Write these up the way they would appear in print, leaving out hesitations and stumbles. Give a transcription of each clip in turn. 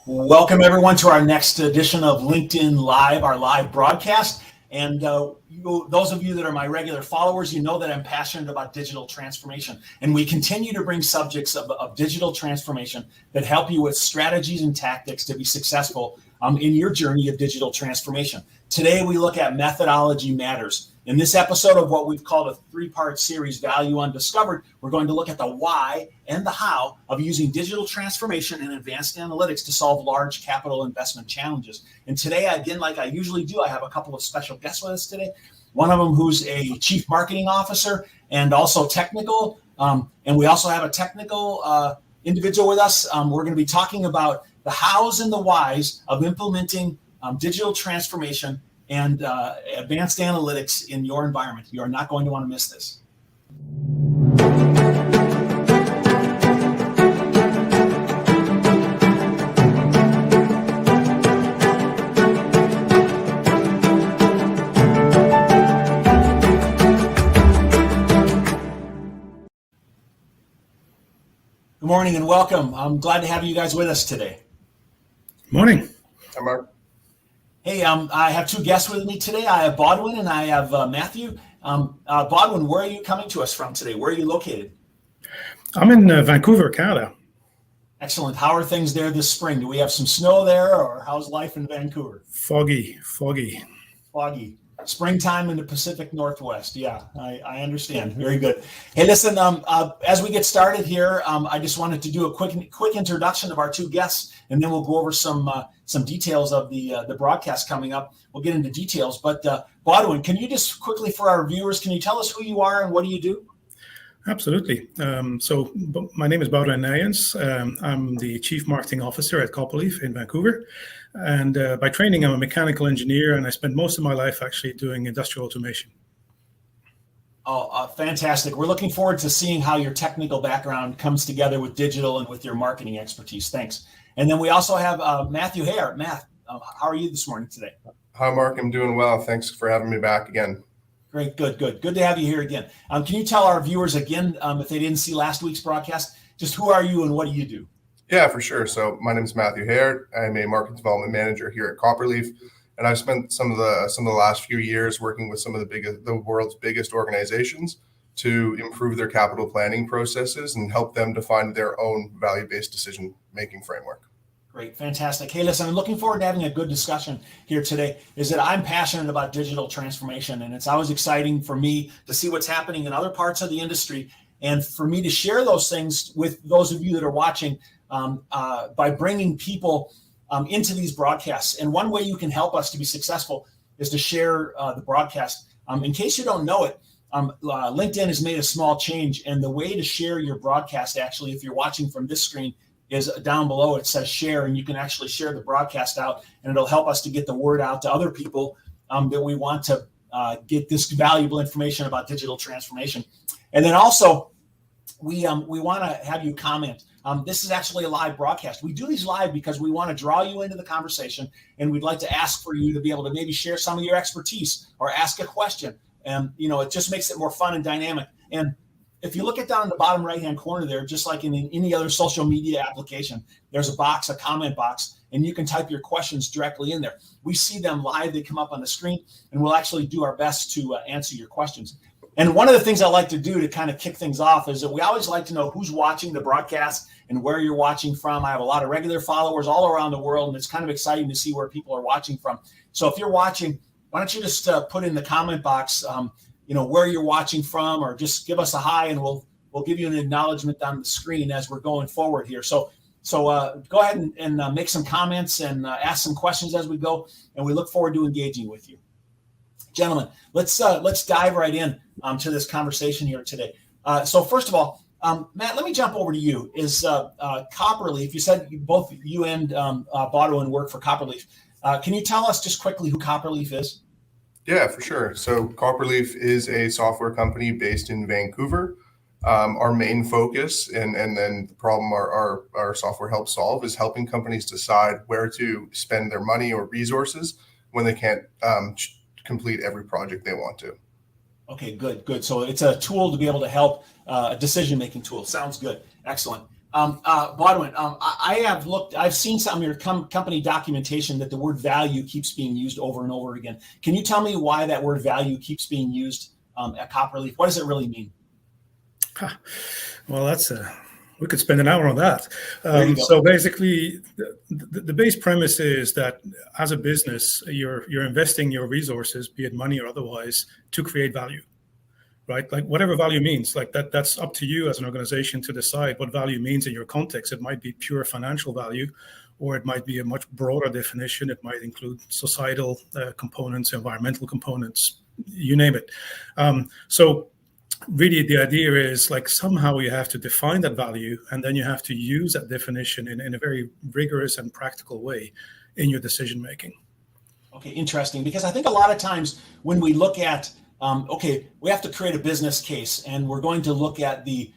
Welcome everyone to our next edition of LinkedIn Live, our live broadcast. And those of you that are my regular followers, you know that I'm passionate about digital transformation. And we continue to bring subjects of digital transformation that help you with strategies and tactics to be successful in your journey of digital transformation. Today, we look at methodology matters. In this episode of what we've called a three-part series, Value Undiscovered, we're going to look at the why and the how of using digital transformation and advanced analytics to solve large capital investment challenges. And today, again, like I usually do, I have a couple of special guests with us today. One of them who's a chief marketing officer and also technical. And we also have a technical individual with us. We're going to be talking about the hows and the whys of implementing digital transformation and advanced analytics in your environment. You are not going to want to miss this. Good morning and welcome. I'm glad to have you guys with us today. Morning. Hi, Mark. Hey, I have two guests with me today. I have Bodwin and I have Matthew. Bodwin, where are you coming to us from today? Where are you located? I'm in Vancouver, Canada. Excellent. How are things there this spring? Do we have some snow there, or how's life in Vancouver? Foggy. Springtime in the Pacific Northwest. Yeah, I understand. Very good. Hey, listen, as we get started here, I just wanted to do a quick introduction of our two guests, and then we'll go over some details of the broadcast coming up. We'll get into details. But Bodwin, can you just quickly, for our viewers, can you tell us who you are and what do you do? Absolutely. So my name is Bodwin Nayans. I'm the Chief Marketing Officer at Copperleaf in Vancouver. And by training, I'm a mechanical engineer, and I spent most of my life actually doing industrial automation. Oh, fantastic. We're looking forward to seeing how your technical background comes together with digital and with your marketing expertise. Thanks. And then we also have Matthew Hare. Matt, how are you this morning today? Hi, Mark. I'm doing well. Thanks for having me back again. Great, good to have you here again. Can you tell our viewers again, if they didn't see last week's broadcast, just who are you and what do you do? Yeah, for sure. So my name is Matthew Hare. I'm a market development manager here at Copperleaf, and I've spent some of the last few years working with some of the world's biggest organizations to improve their capital planning processes and help them define their own value-based decision-making framework. Great, fantastic. Hey, listen, I'm looking forward to having a good discussion here today. Is that I'm passionate about digital transformation, and it's always exciting for me to see what's happening in other parts of the industry, and for me to share those things with those of you that are watching by bringing people into these broadcasts. And one way you can help us to be successful is to share the broadcast. In case you don't know it, LinkedIn has made a small change, and the way to share your broadcast, actually, if you're watching from this screen, is down below. It says share, and you can actually share the broadcast out, and it'll help us to get the word out to other people that we want to get this valuable information about digital transformation. And then also, we want to have you comment. This is actually a live broadcast. We do these live because we want to draw you into the conversation, and we'd like to ask for you to be able to maybe share some of your expertise or ask a question. And, it just makes it more fun and dynamic. And if you look at down in the bottom right-hand corner there, just like in any other social media application, there's a comment box, and you can type your questions directly in there. We see them live. They come up on the screen, and we'll actually do our best to answer your questions. And one of the things I like to do to kind of kick things off is that we always like to know who's watching the broadcast and where you're watching from. I have a lot of regular followers all around the world, and it's kind of exciting to see where people are watching from. So if you're watching, why don't you just put in the comment box where you're watching from, or just give us a hi, and we'll give you an acknowledgement on the screen as we're going forward here. So go ahead and make some comments and ask some questions as we go, and we look forward to engaging with you. Gentlemen, let's dive right in to this conversation here today. So first of all, Matt, let me jump over to you. Is Copperleaf, you said both you and Bodwin work for Copperleaf. Can you tell us just quickly who Copperleaf is? Yeah, for sure. So Copperleaf is a software company based in Vancouver. Our main focus and then the problem our software helps solve is helping companies decide where to spend their money or resources when they can't complete every project they want to. Okay, good. So it's a tool to be able to help, a decision-making tool. Sounds good. Excellent. Bodwin, I've seen some of your company documentation that the word value keeps being used over and over again. Can you tell me why that word value keeps being used at Copperleaf? What does it really mean? Well, we could spend an hour on that. So basically, the base premise is that as a business, you're investing your resources, be it money or otherwise, to create value. Right? Like whatever value means, like that's up to you as an organization to decide what value means in your context. It might be pure financial value, or it might be a much broader definition. It might include societal components, environmental components, you name it. So really the idea is like somehow you have to define that value, and then you have to use that definition in a very rigorous and practical way in your decision making. Okay, interesting. Because I think a lot of times when we look at we have to create a business case, and we're going to look at the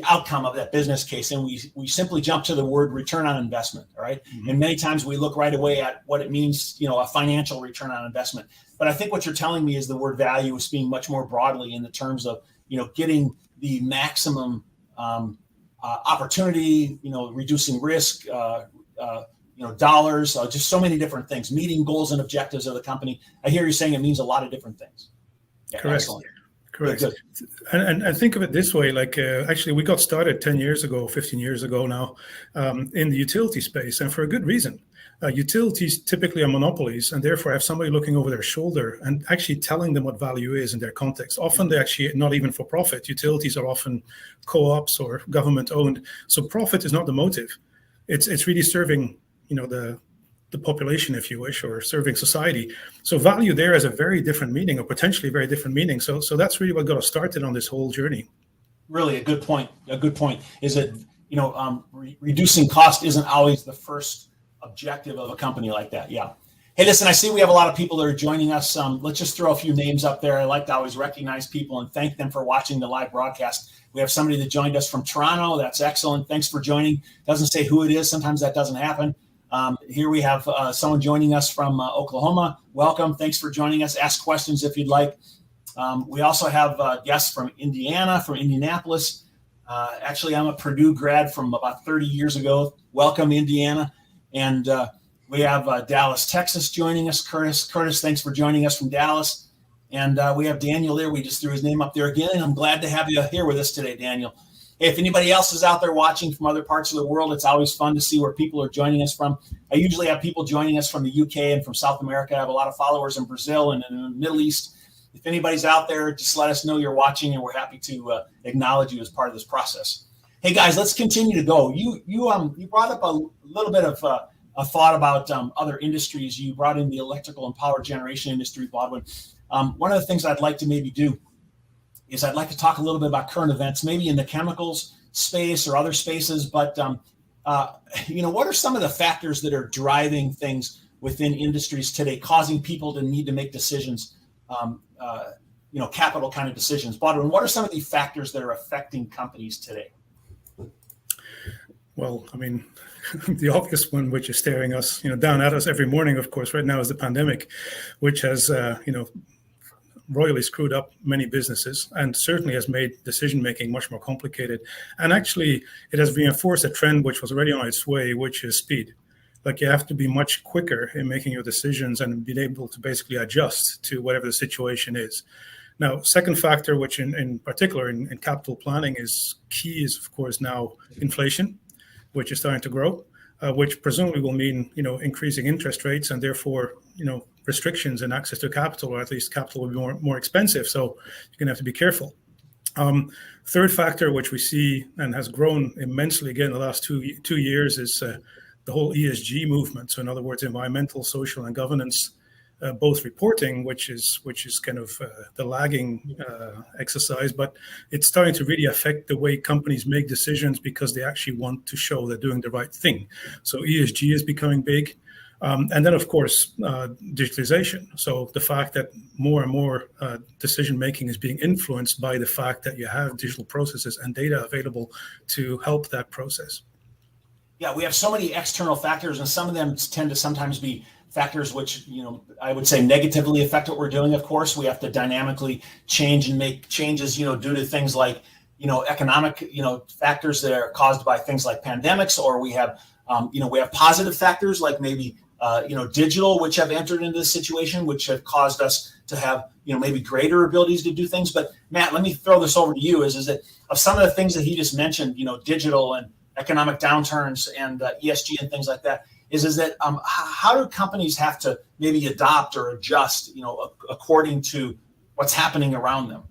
outcome of that business case, and we simply jump to the word return on investment, all right? Mm-hmm. And many times we look right away at what it means, a financial return on investment. But I think what you're telling me is the word value is being much more broadly in the terms of, getting the maximum opportunity, reducing risk, dollars, just so many different things, meeting goals and objectives of the company. I hear you saying it means a lot of different things. Yeah, correct. Excellent. Correct. And think of it this way, like actually we got started 10 years ago, 15 years ago now in the utility space, and for a good reason. Utilities typically are monopolies, and therefore have somebody looking over their shoulder and actually telling them what value is in their context. Often they're actually not even for profit. Utilities are often co-ops or government owned. So profit is not the motive. It's really serving, the population, if you wish, or serving society. So value there has a very different meaning, or potentially very different meaning. So that's really what got us started on this whole journey. Really a good point. Is that, reducing cost isn't always the first objective of a company like that. Yeah. Hey, listen, I see we have a lot of people that are joining us. Let's just throw a few names up there. I like to always recognize people and thank them for watching the live broadcast. We have somebody that joined us from Toronto. That's excellent. Thanks for joining. Doesn't say who it is. Sometimes that doesn't happen. Here we have someone joining us from Oklahoma. Welcome. Thanks for joining us. Ask questions if you'd like. We also have guests from Indiana, from Indianapolis. Actually, I'm a Purdue grad from about 30 years ago. Welcome, Indiana. And we have Dallas, Texas joining us. Curtis, thanks for joining us from Dallas. And we have Daniel there. We just threw his name up there again. And I'm glad to have you here with us today, Daniel. Hey, if anybody else is out there watching from other parts of the world, it's always fun to see where people are joining us from. I usually have people joining us from the UK and from South America. I have a lot of followers in Brazil and in the Middle East. If anybody's out there, just let us know you're watching, and we're happy to acknowledge you as part of this process. Hey guys, let's continue to go. You brought up a little bit of a thought about other industries. You brought in the electrical and power generation industry, Bodwin. One of the things I'd like to maybe do is I'd like to talk a little bit about current events, maybe in the chemicals space or other spaces. But what are some of the factors that are driving things within industries today, causing people to need to make decisions? Capital kind of decisions. Bodwin, what are some of the factors that are affecting companies today? Well, I mean, the obvious one, which is staring us, down at us every morning, of course, right now is the pandemic, which has, royally screwed up many businesses and certainly has made decision-making much more complicated. And actually, it has reinforced a trend which was already on its way, which is speed. Like you have to be much quicker in making your decisions and be able to basically adjust to whatever the situation is. Now, second factor, which in particular in capital planning is key, is of course now inflation, which is starting to grow, which presumably will mean, increasing interest rates and therefore, restrictions in access to capital, or at least capital will be more expensive. So you're going to have to be careful. Third factor, which we see and has grown immensely again in the last two years, is the whole ESG movement. So in other words, environmental, social, and governance, both reporting, which is kind of the lagging exercise, but it's starting to really affect the way companies make decisions because they actually want to show they're doing the right thing. So ESG is becoming big. And then, of course, digitalization. So the fact that more and more decision-making is being influenced by the fact that you have digital processes and data available to help that process. Yeah, we have so many external factors, and some of them tend to sometimes be factors which, I would say negatively affect what we're doing. Of course, we have to dynamically change and make changes, due to things like, economic, factors that are caused by things like pandemics, or we have, we have positive factors like maybe, digital, which have entered into this situation, which have caused us to have, maybe greater abilities to do things. But Matt, let me throw this over to you. Is that of some of the things that he just mentioned, digital and economic downturns and ESG and things like that, is that how do companies have to maybe adopt or adjust, according to what's happening around them?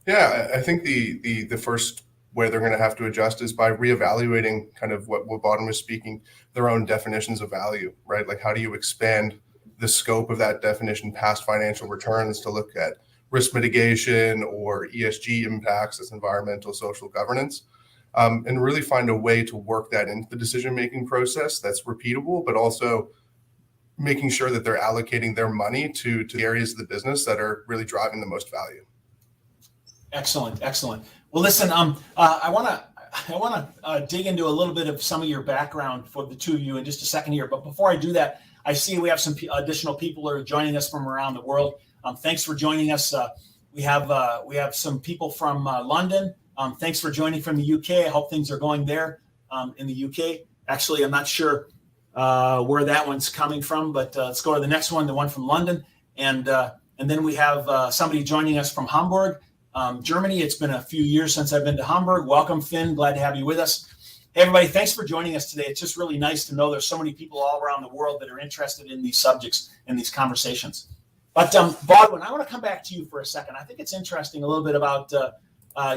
Yeah, I think the first way they're going to have to adjust is by reevaluating kind of what Bodden was speaking, their own definitions of value, right? Like, how do you expand the scope of that definition past financial returns to look at risk mitigation or ESG impacts as environmental, social governance, and really find a way to work that into the decision-making process that's repeatable, but also making sure that they're allocating their money to the areas of the business that are really driving the most value. Excellent. Well, listen, I want to dig into a little bit of some of your background for the two of you in just a second here. But before I do that, I see we have some additional people who are joining us from around the world. Thanks for joining us. We have some people from London. Thanks for joining from the UK. I hope things are going there in the UK. Actually, I'm not sure where that one's coming from, but let's go to the next one, the one from London. And then we have somebody joining us from Hamburg, Germany. It's been a few years since I've been to Hamburg. Welcome, Finn. Glad to have you with us. Hey, everybody, thanks for joining us today. It's just really nice to know there's so many people all around the world that are interested in these subjects and these conversations. But Bodwin, I want to come back to you for a second. I think it's interesting a little bit about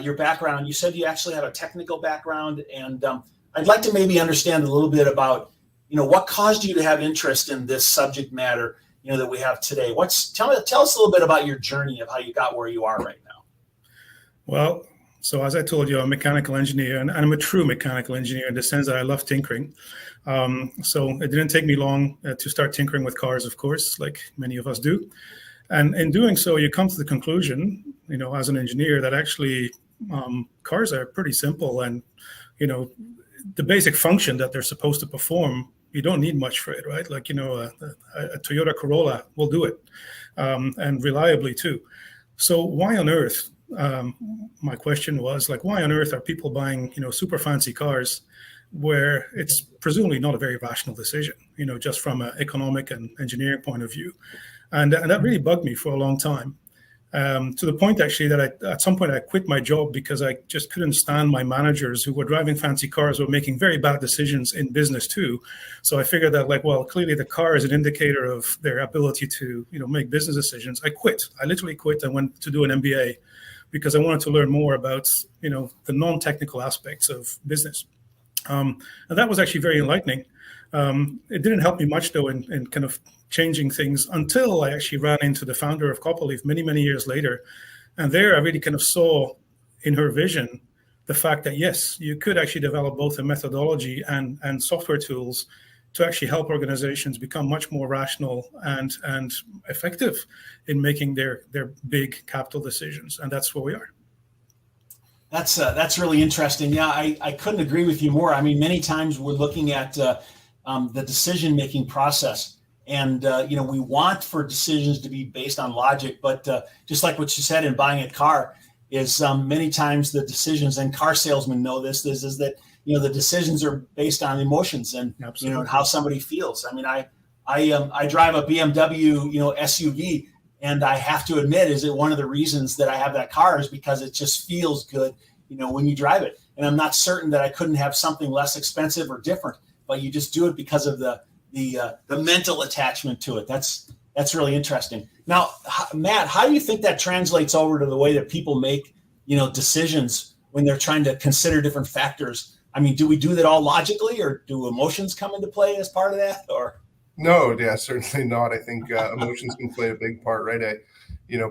your background. You said you actually have a technical background, and I'd like to maybe understand a little bit about, what caused you to have interest in this subject matter, that we have today. Tell us a little bit about your journey of how you got where you are right now. Well, so as I told you, I'm a mechanical engineer, and I'm a true mechanical engineer in the sense that I love tinkering. So it didn't take me long to start tinkering with cars, of course, like many of us do. And in doing so, you come to the conclusion, as an engineer, that actually cars are pretty simple, and, the basic function that they're supposed to perform, you don't need much for it, right? Like, a Toyota Corolla will do it, and reliably too. So why on earth? My question was, like, why on earth are people buying, super fancy cars where it's presumably not a very rational decision, just from an economic and engineering point of view? And that really bugged me for a long time, to the point actually that at some point I quit my job because I just couldn't stand my managers who were driving fancy cars, were making very bad decisions in business too. So I figured that, like, well, clearly the car is an indicator of their ability to, make business decisions. I quit. I literally quit. I went to do an MBA because I wanted to learn more about, the non-technical aspects of business. And that was actually very enlightening. It didn't help me much, though, in kind of changing things until I actually ran into the founder of Copperleaf many, many years later. And there I really kind of saw in her vision the fact that, yes, you could actually develop both a methodology and software tools to actually help organizations become much more rational and effective in making their big capital decisions. And that's where we are. That's really interesting. Yeah, I couldn't agree with you more. I mean, many times we're looking at the decision-making process, and we want for decisions to be based on logic, but just like what you said in buying a car, is many times the decisions, and car salesmen know this, is that the decisions are based on emotions and Absolutely. How somebody feels. I mean, I drive a BMW SUV. And I have to admit, is that one of the reasons that I have that car is because it just feels good, when you drive it. And I'm not certain that I couldn't have something less expensive or different, but you just do it because of the mental attachment to it. That's really interesting. Now, Matt, how do you think that translates over to the way that people make, decisions when they're trying to consider different factors? I mean, do we do that all logically, or do emotions come into play as part of that, or? No, yeah, certainly not. I think emotions can play a big part, right?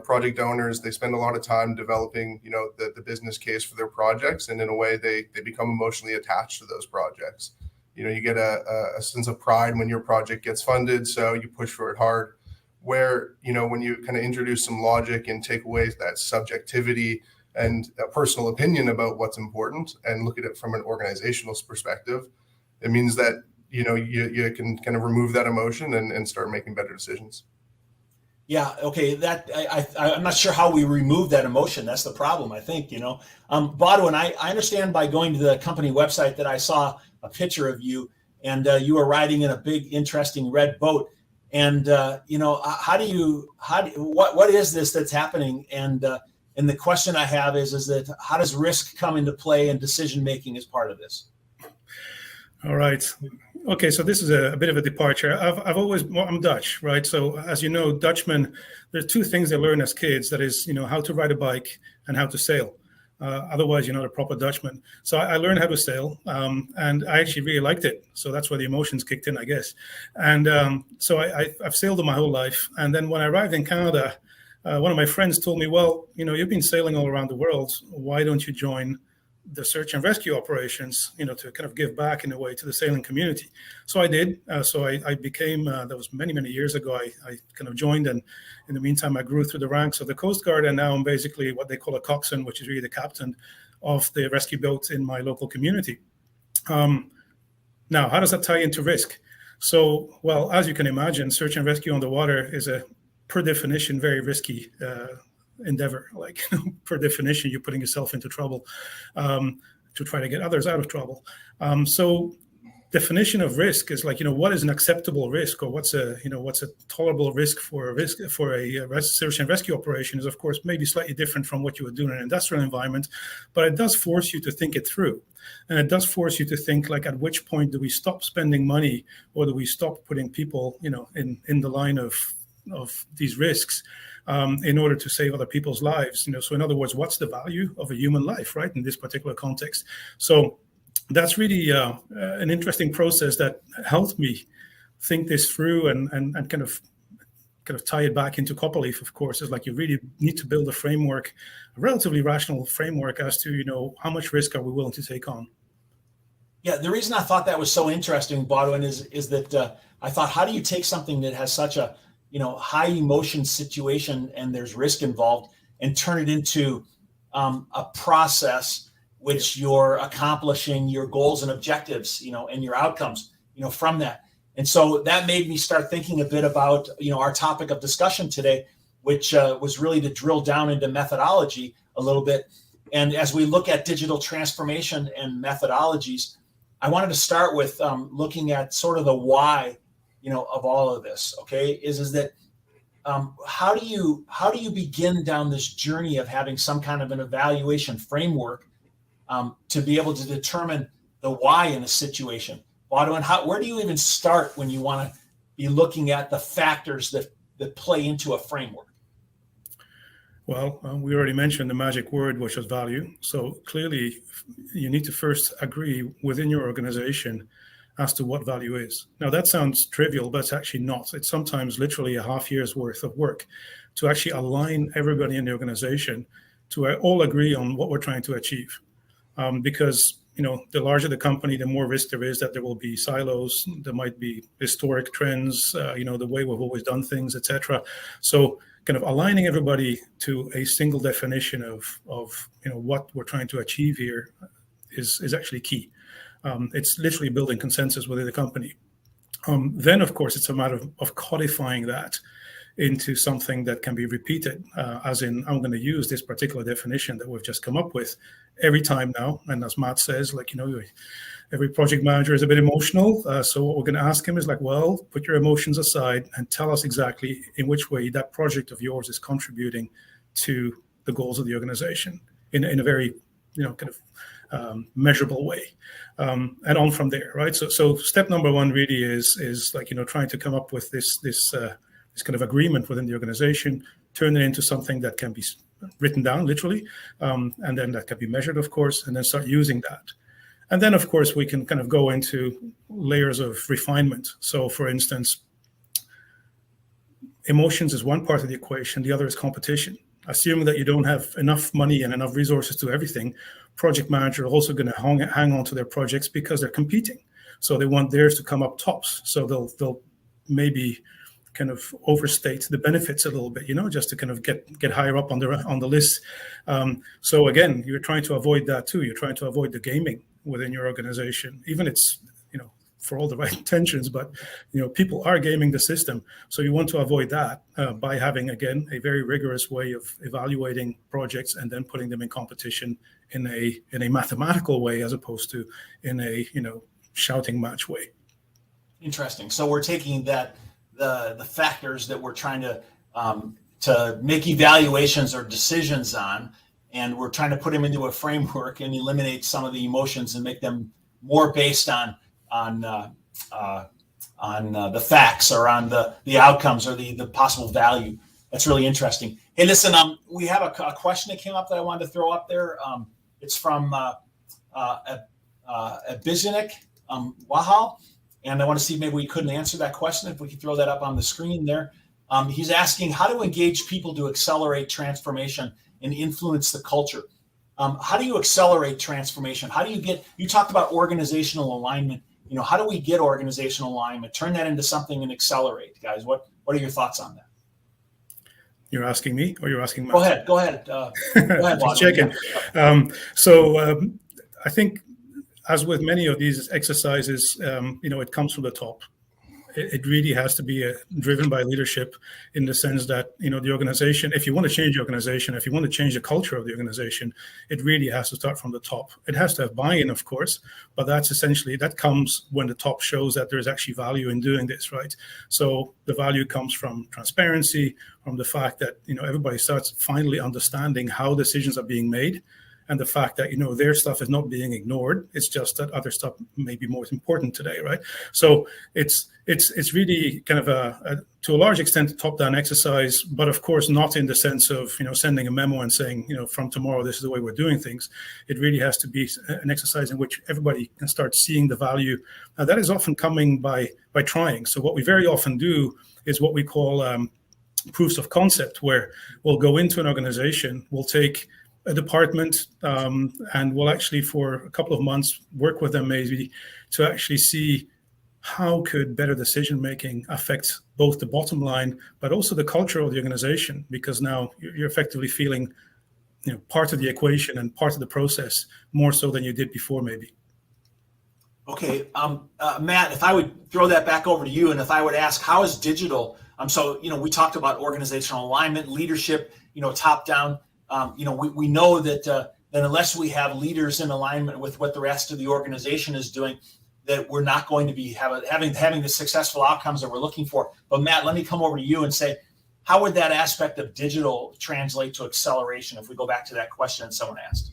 Project owners, they spend a lot of time developing, the business case for their projects, and in a way, they become emotionally attached to those projects. You get a sense of pride when your project gets funded, so you push for it hard. Where, when you kind of introduce some logic and take away that subjectivity and a personal opinion about what's important, and look at it from an organizational perspective, it means that you can kind of remove that emotion and start making better decisions. Yeah. Okay. I'm not sure how we remove that emotion. That's the problem, I think, Bodwin, I understand by going to the company website that I saw a picture of you, and you were riding in a big, interesting red boat. And, what is this that's happening? And the question I have is that how does risk come into play and decision-making as part of this? All right. Okay, so this is a bit of a departure. I'm Dutch, right? So as you know, Dutchmen, there's two things they learn as kids. That is, how to ride a bike and how to sail. Otherwise, you're not a proper Dutchman. So I learned how to sail, and I actually really liked it. So that's where the emotions kicked in, I guess. And so I've sailed my whole life. And then when I arrived in Canada, one of my friends told me, well, you've been sailing all around the world. Why don't you join the search and rescue operations, to kind of give back in a way to the sailing community? So I did. So I became, that was many, many years ago, I kind of joined, and in the meantime, I grew through the ranks of the Coast Guard, and now I'm basically what they call a coxswain, which is really the captain of the rescue boat in my local community. Now, how does that tie into risk? So, well, as you can imagine, search and rescue on the water is a, per definition, very risky endeavor. Like, per definition, you're putting yourself into trouble to try to get others out of trouble. So definition of risk is like, what is an acceptable risk, or what's a tolerable risk for a search and rescue operation is, of course, maybe slightly different from what you would do in an industrial environment, but it does force you to think it through. And it does force you to think, like, at which point do we stop spending money, or do we stop putting people, in the line of these risks in order to save other people's lives? So in other words, what's the value of a human life, right, in this particular context? So that's really an interesting process that helped me think this through and kind of tie it back into Copperleaf. Of course, is like, you really need to build a framework, a relatively rational framework, as to how much risk are we willing to take on. Yeah, the reason I thought that was so interesting, Bodwin, is that I thought, how do you take something that has such a high emotion situation and there's risk involved, and turn it into a process which you're accomplishing your goals and objectives, and your outcomes, from that. And so that made me start thinking a bit about, our topic of discussion today, which was really to drill down into methodology a little bit. And as we look at digital transformation and methodologies, I wanted to start with looking at sort of the why, of all of this. Okay, is that how do you begin down this journey of having some kind of an evaluation framework to be able to determine the why in a situation? Bodwin, where do you even start when you want to be looking at the factors that play into a framework? Well, we already mentioned the magic word, which was value. So clearly, you need to first agree within your organization as to what value is. Now, that sounds trivial, but it's actually not. It's sometimes literally a half year's worth of work to actually align everybody in the organization to all agree on what we're trying to achieve. Because the larger the company, the more risk there is that there will be silos. There might be historic trends, the way we've always done things, etc. So kind of aligning everybody to a single definition of what we're trying to achieve here is actually key. It's literally building consensus within the company. Then, of course, it's a matter of codifying that into something that can be repeated, as in, I'm going to use this particular definition that we've just come up with every time now. And as Matt says, every project manager is a bit emotional. So what we're going to ask him is like, well, put your emotions aside and tell us exactly in which way that project of yours is contributing to the goals of the organization in a very, measurable way, and on from there, right? So step number one really is like, trying to come up with this kind of agreement within the organization, turn it into something that can be written down literally, and then that can be measured, of course, and then start using that. And then, of course, we can kind of go into layers of refinement. So, for instance, emotions is one part of the equation. The other is competition. Assuming that you don't have enough money and enough resources to do everything, project manager are also going to hang on to their projects because they're competing. So they want theirs to come up tops. So they'll maybe kind of overstate the benefits a little bit, just to kind of get higher up on the list. So again, you're trying to avoid that too. You're trying to avoid the gaming within your organization. Even it's for all the right intentions, but people are gaming the system. So you want to avoid that by having, again, a very rigorous way of evaluating projects and then putting them in competition in a mathematical way, as opposed to in a shouting match way. Interesting. So we're taking that the factors that we're trying to make evaluations or decisions on, and we're trying to put them into a framework and eliminate some of the emotions and make them more based on the facts or on the outcomes or the possible value. That's really interesting. Hey, listen, we have a question that came up that I wanted to throw up there. It's from Bizinik Wahal, and I want to see if maybe we couldn't answer that question. If we could throw that up on the screen there. He's asking how to engage people to accelerate transformation and influence the culture. How do you accelerate transformation? How do you talked about organizational alignment. How do we get organizational alignment, turn that into something and accelerate, guys? What are your thoughts on that? You're asking me, or you're asking Mark? Go ahead. Go ahead. Just checking. I think, as with many of these exercises, it comes from the top. It really has to be driven by leadership, in the sense that, the organization, if you want to change the organization, if you want to change the culture of the organization, it really has to start from the top. It has to have buy-in, of course, but that comes when the top shows that there's actually value in doing this, right? So the value comes from transparency, from the fact that, everybody starts finally understanding how decisions are being made, and the fact that, their stuff is not being ignored. It's just that other stuff may be more important today, right? So it's really kind of to a large extent, a top-down exercise, but of course not in the sense of, sending a memo and saying, from tomorrow, this is the way we're doing things. It really has to be an exercise in which everybody can start seeing the value. Now, that is often coming by trying. So what we very often do is what we call proofs of concept, where we'll go into an organization, we'll take a department, and we'll actually, for a couple of months, work with them maybe to actually see how could better decision making affect both the bottom line, but also the culture of the organization, because now you're effectively feeling part of the equation and part of the process more so than you did before, maybe. Okay, Matt, if I would throw that back over to you, and if I would ask, how is digital? So we talked about organizational alignment, leadership, top down. We know that unless we have leaders in alignment with what the rest of the organization is doing, that we're not going to be having the successful outcomes that we're looking for. But Matt, let me come over to you and say, how would that aspect of digital translate to acceleration? If we go back to that question someone asked.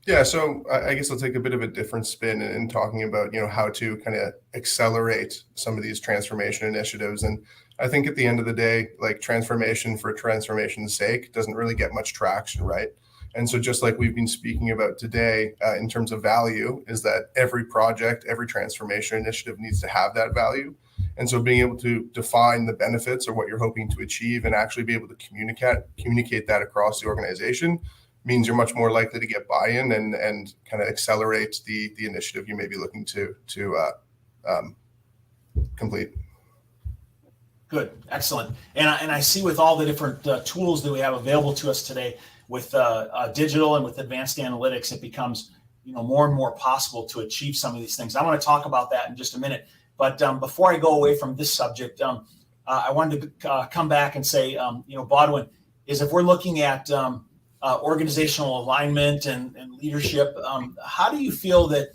Yeah, so I guess I'll take a bit of a different spin in talking about, how to kind of accelerate some of these transformation initiatives. And I think at the end of the day, like, transformation for transformation's sake doesn't really get much traction, right? And so just like we've been speaking about today, in terms of value, is that every project, every transformation initiative needs to have that value. And so being able to define the benefits or what you're hoping to achieve and actually be able to communicate that across the organization means you're much more likely to get buy-in and kind of accelerate the initiative you may be looking to complete. Good, excellent. And I see with all the different tools that we have available to us today, with digital and with advanced analytics, it becomes more and more possible to achieve some of these things. I want to talk about that in just a minute. But before I go away from this subject, I wanted to come back and say, Bodwin, is if we're looking at organizational alignment and leadership, how do you feel that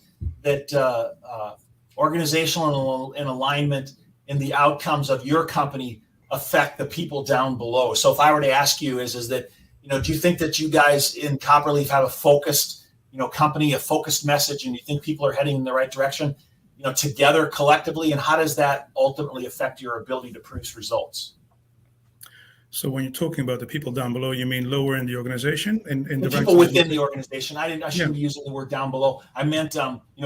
organizational and alignment in the outcomes of your company affect the people down below? So if I were to ask you, is that, do you think that you guys in Copperleaf have a focused, company, a focused message, and you think people are heading in the right direction, together collectively? And how does that ultimately affect your ability to produce results? So when you're talking about the people down below, you mean lower in the organization? In the people within the organization. I shouldn't be using the word down below. I meant,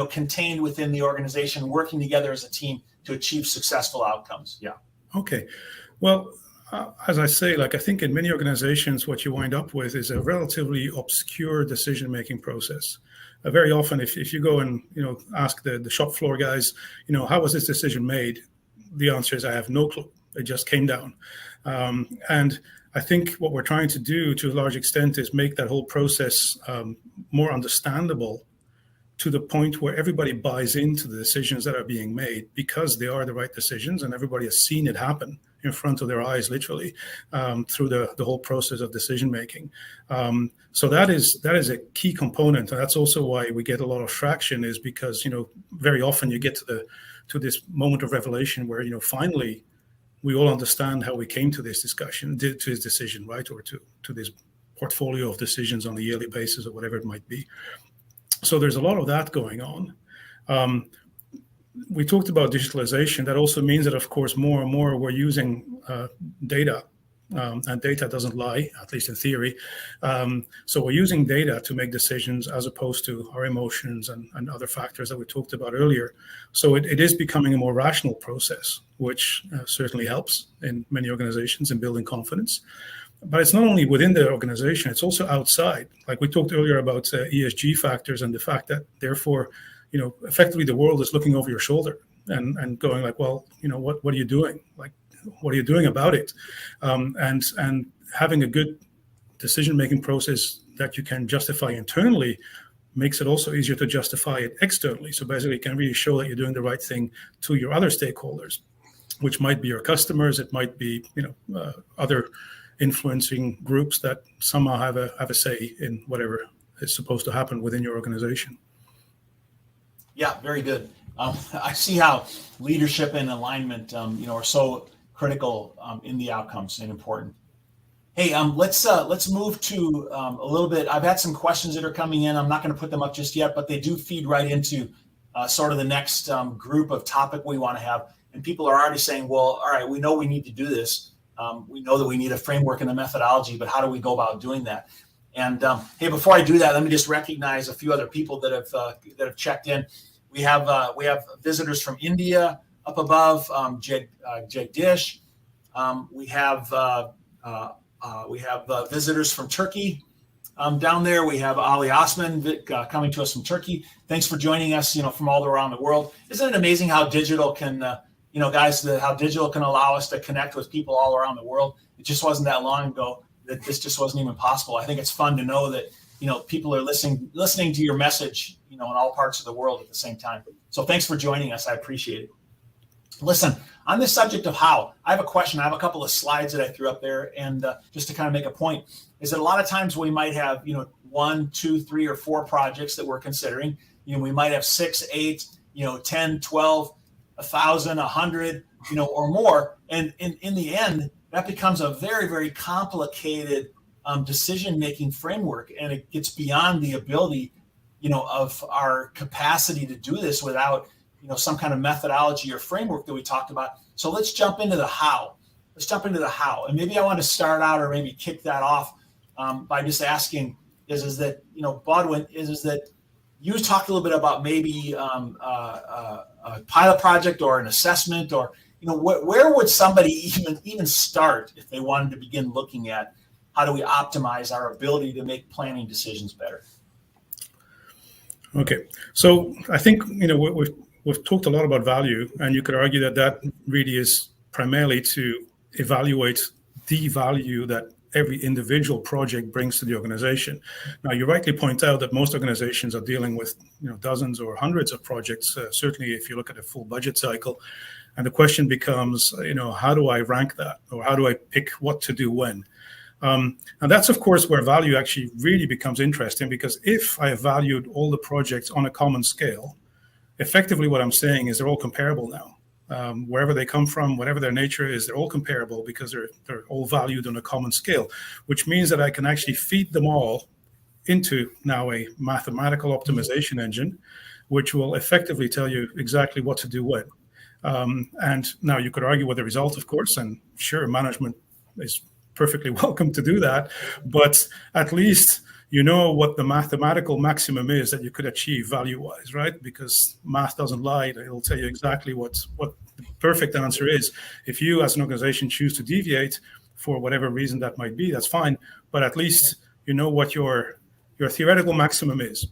contained within the organization, working together as a team to achieve successful outcomes. Yeah. Okay. Well, as I say, I think in many organizations, what you wind up with is a relatively obscure decision-making process. Very often, if you go and ask the shop floor guys, how was this decision made? The answer is, I have no clue. It just came down. And I think what we're trying to do to a large extent is make that whole process more understandable to the point where everybody buys into the decisions that are being made because they are the right decisions, and everybody has seen it happen in front of their eyes, literally, through the whole process of decision making. So that is a key component, and that's also why we get a lot of traction, is because very often you get to this moment of revelation where finally we all understand how we came to this discussion, to this decision, right, or to this portfolio of decisions on a yearly basis or whatever it might be. So there's a lot of that going on. We talked about digitalization. That also means that, of course, more and more we're using data, and data doesn't lie, at least in theory. So we're using data to make decisions as opposed to our emotions and other factors that we talked about earlier. So it is becoming a more rational process, which certainly helps in many organizations in building confidence. But it's not only within the organization, it's also outside. Like we talked earlier about ESG factors and the fact that, therefore, effectively the world is looking over your shoulder and going like, well, what are you doing? Like, what are you doing about it? And having a good decision-making process that you can justify internally makes it also easier to justify it externally. So basically, you can really show that you're doing the right thing to your other stakeholders, which might be your customers. It might be, other influencing groups that somehow have a say in whatever is supposed to happen within your organization. Yeah, very good. I see how leadership and alignment, are so critical in the outcomes and important. Hey, let's move to a little bit. I've had some questions that are coming in. I'm not going to put them up just yet, but they do feed right into sort of the next group of topic we want to have. And people are already saying, well, all right, we know we need to do this. We know that we need a framework and a methodology, but how do we go about doing that? And hey, before I do that, let me just recognize a few other people that have checked in. We have visitors from India up above, Jagdish. We have visitors from Turkey down there. We have Ali Osman coming to us from Turkey. Thanks for joining us, from all around the world. Isn't it amazing how digital can, how digital can allow us to connect with people all around the world? It just wasn't that long ago that this just wasn't even possible. I think it's fun to know that, people are listening to your message, in all parts of the world at the same time. So thanks for joining us. I appreciate it. Listen, on this subject of how, I have a question. I have a couple of slides that I threw up there, and just to kind of make a point, is that a lot of times we might have, 1, 2, 3, or 4 projects that we're considering. We might have 6, 8, 10, 12, 1,000, 100, or more. And in the end, that becomes a very, very complicated decision-making framework, and it gets beyond the ability, of our capacity to do this without, some kind of methodology or framework that we talked about. So let's jump into the how. And maybe I want to start out, or maybe kick that off by just asking is that, Bodwin, is that you talked a little bit about maybe a pilot project or an assessment, or, where would somebody even start if they wanted to begin looking at how do we optimize our ability to make planning decisions better? Okay, so I think we've talked a lot about value, and you could argue that really is primarily to evaluate the value that every individual project brings to the organization. Now, you rightly point out that most organizations are dealing with dozens or hundreds of projects. Certainly, if you look at a full budget cycle, and the question becomes, how do I rank that, or how do I pick what to do when? And that's, of course, where value actually really becomes interesting, because if I have valued all the projects on a common scale, effectively what I'm saying is they're all comparable now. Wherever they come from, whatever their nature is, they're all comparable because they're all valued on a common scale, which means that I can actually feed them all into now a mathematical optimization engine, which will effectively tell you exactly what to do when. And now you could argue with the result, of course, and sure, management is perfectly welcome to do that, but at least what the mathematical maximum is that you could achieve value-wise, right? Because math doesn't lie. It'll tell you exactly what the perfect answer is. If you as an organization choose to deviate for whatever reason that might be, that's fine, but at least what your theoretical maximum is,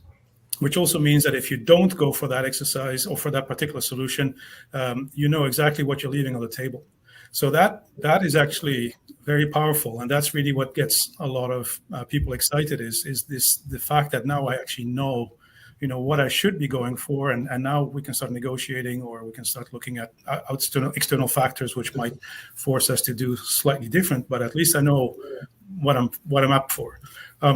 which also means that if you don't go for that exercise or for that particular solution, exactly what you're leaving on the table. So that is actually very powerful, and that's really what gets a lot of people excited is the fact that now I actually know what I should be going for, and now we can start negotiating, or we can start looking at external factors which might force us to do slightly different. But at least I know what I'm up for.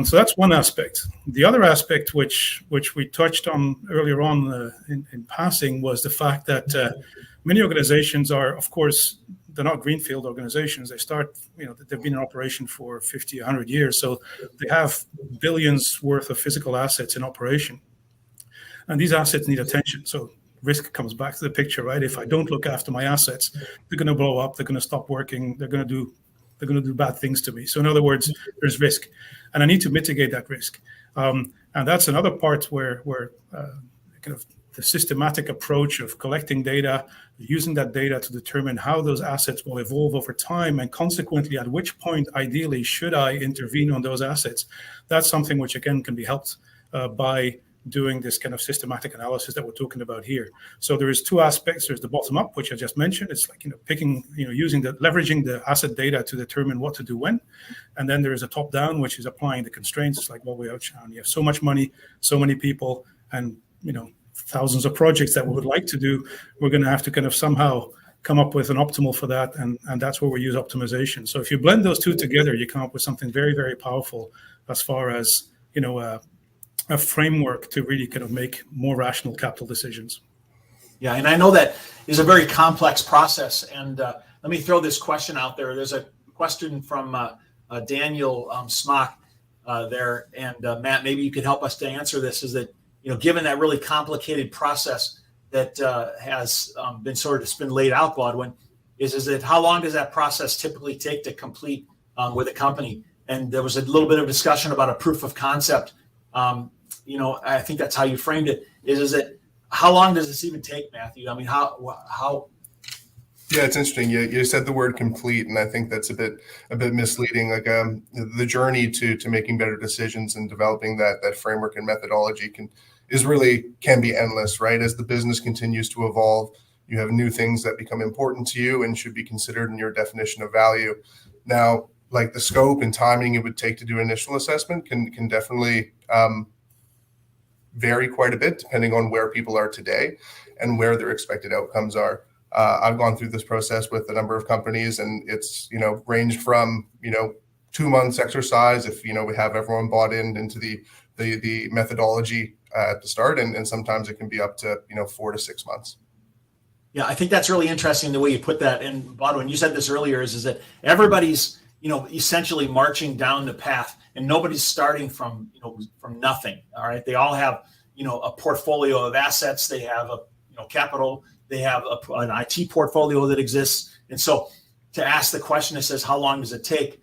So that's one aspect. The other aspect, which we touched on earlier on in passing, was the fact that many organizations are, of course, they're not greenfield organizations. They start, they've been in operation for 50, 100 years. So they have billions worth of physical assets in operation. And these assets need attention. So risk comes back to the picture, right? If I don't look after my assets, they're going to blow up. They're going to stop working. They're going to do bad things to me. So in other words, there's risk, and I need to mitigate that risk. And that's another part where kind of the systematic approach of collecting data, using that data to determine how those assets will evolve over time, and consequently at which point ideally should I intervene on those assets. That's something which again can be helped by doing this kind of systematic analysis that we're talking about here. So there is two aspects. There's the bottom up, which I just mentioned. It's like, leveraging the asset data to determine what to do when. And then there is a top down, which is applying the constraints. It's like, well, we have so much money, so many people, and, thousands of projects that we would like to do. We're going to have to kind of somehow come up with an optimal for that. And that's where we use optimization. So if you blend those two together, you come up with something very, very powerful as far as, a framework to really kind of make more rational capital decisions. Yeah, and I know that is a very complex process. And let me throw this question out there. There's a question from Daniel Smock there. And Matt, maybe you could help us to answer this, is that, given that really complicated process that has been laid out, Godwin, is that how long does that process typically take to complete with a company? And there was a little bit of discussion about a proof of concept. I think that's how you framed it. Is that how long does this even take, Matthew? I mean, how? Yeah, it's interesting. You said the word complete, and I think that's a bit misleading. Like the journey to making better decisions and developing that framework and methodology can be endless, right? As the business continues to evolve, you have new things that become important to you and should be considered in your definition of value. Now, like the scope and timing it would take to do initial assessment can definitely vary quite a bit depending on where people are today and where their expected outcomes are. I've gone through this process with a number of companies, and it's ranged from 2 months exercise if we have everyone bought into the methodology at the start, and sometimes it can be up to 4 to 6 months. Yeah, I think that's really interesting the way you put that. And Bodwin, you said this earlier, is that everybody's essentially marching down the path, and nobody's starting from nothing. All right, they all have a portfolio of assets. They have a capital. They have an IT portfolio that exists. And so to ask the question that says, how long does it take?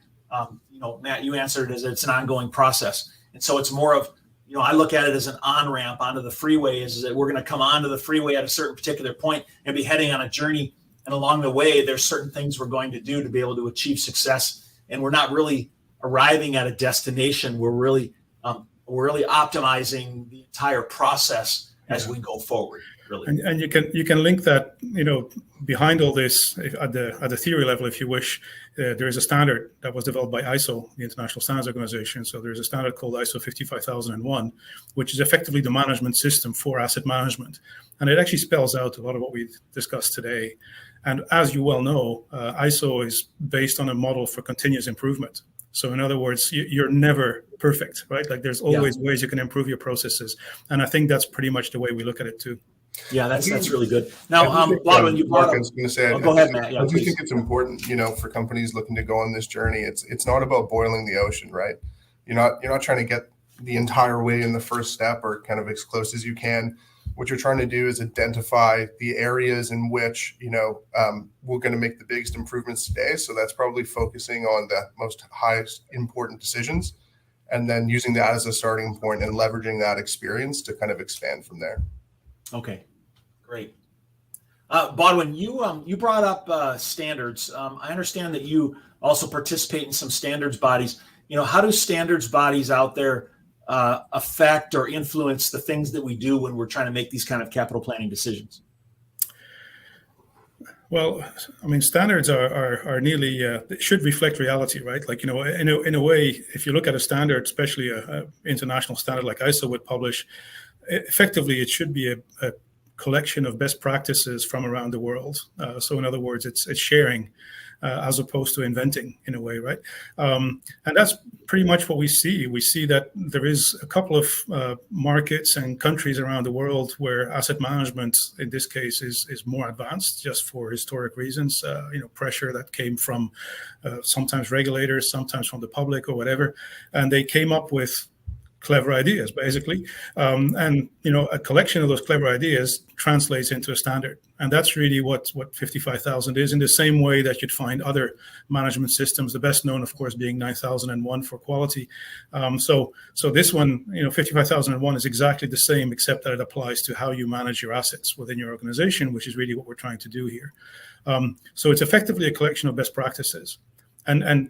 Matt, you answered as it's an ongoing process. And so it's more of, I look at it as an on-ramp onto the freeway, is that we're going to come onto the freeway at a certain particular point and be heading on a journey. And along the way, there's certain things we're going to do to be able to achieve success. And we're not really arriving at a destination. We're really optimizing the entire process as we go forward. Really. And you can link that behind all this at the theory level, if you wish. There is a standard that was developed by ISO, the International Standards Organization. So there's a standard called ISO 55001, which is effectively the management system for asset management, and it actually spells out a lot of what we discussed today. And as you well know, ISO is based on a model for continuous improvement. So in other words, you're never perfect, right? Like there's always ways you can improve your processes, and I think that's pretty much the way we look at it too. Yeah, that's really good. Now, Bodwin, you brought up. I was going to say, go ahead, Matt. Yeah, I do think it's important, for companies looking to go on this journey. It's not about boiling the ocean, right? You're not trying to get the entire way in the first step or kind of as close as you can. What you're trying to do is identify the areas in which we're going to make the biggest improvements today. So that's probably focusing on the most highest important decisions, and then using that as a starting point and leveraging that experience to kind of expand from there. Okay, great. Bodwin, you brought up standards. I understand that you also participate in some standards bodies. How do standards bodies out there affect or influence the things that we do when we're trying to make these kind of capital planning decisions? Well, I mean, standards are nearly should reflect reality, right? Like in a way, if you look at a standard, especially a international standard like ISO would publish, effectively, it should be a collection of best practices from around the world. So in other words, it's sharing as opposed to inventing in a way, right? And that's pretty much what we see. We see that there is a couple of markets and countries around the world where asset management, in this case, is more advanced, just for historic reasons. Pressure that came from sometimes regulators, sometimes from the public or whatever, and they came up with clever ideas, basically. And a collection of those clever ideas translates into a standard. And that's really what 55,000 is, in the same way that you'd find other management systems, the best known, of course, being 9001 for quality. So this one, 55,001 is exactly the same, except that it applies to how you manage your assets within your organization, which is really what we're trying to do here. So it's effectively a collection of best practices. And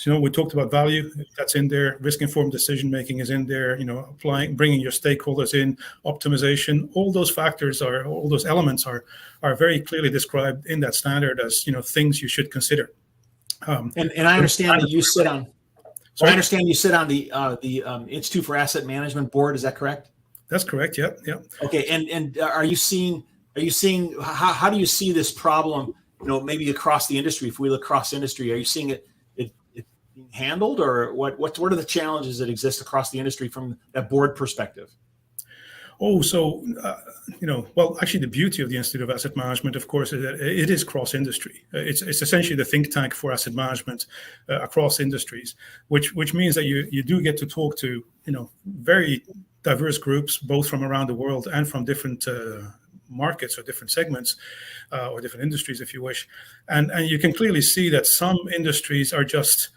we talked about value, that's in there. Risk-informed decision-making is in there. Bringing your stakeholders in, optimization. All those factors all those elements are very clearly described in that standard as things you should consider. And I understand that you sit on. So I understand you sit on the Institute for Asset Management board. Is that correct? That's correct. Yeah. Okay. And are you seeing? How do you see this problem? Maybe across the industry. If we look across industry, are you seeing it being handled, or what are the challenges that exist across the industry from that board perspective? Oh, so well, actually, the beauty of the Institute of Asset Management, of course, is that it is cross-industry. It's essentially the think tank for asset management across industries, which means that you do get to talk to very diverse groups, both from around the world and from different markets or different segments or different industries, if you wish. And you can clearly see that some industries are just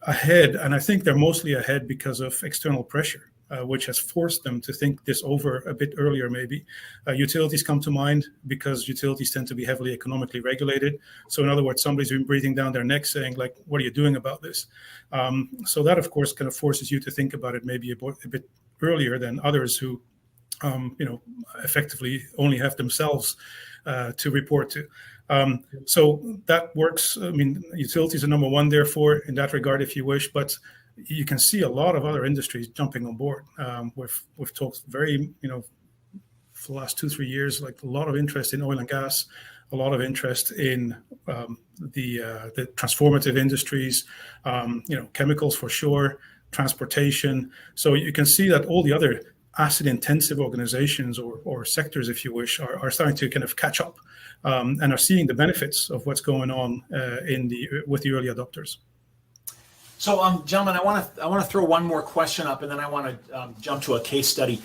ahead, and I think they're mostly ahead because of external pressure, which has forced them to think this over a bit earlier, maybe. Utilities come to mind because utilities tend to be heavily economically regulated. So in other words, somebody's been breathing down their neck saying, like, what are you doing about this? So that, of course, kind of forces you to think about it maybe a bit earlier than others who effectively only have themselves to report to. So that works. I mean, utilities are number one, therefore, in that regard, if you wish. But you can see a lot of other industries jumping on board. We've talked very, for the last 2-3 years, like a lot of interest in oil and gas, a lot of interest in the transformative industries, chemicals for sure, transportation. So you can see that all the other asset-intensive organizations or sectors, if you wish, are starting to kind of catch up and are seeing the benefits of what's going on with the early adopters. So, gentlemen, I want to throw one more question up, and then I want to jump to a case study.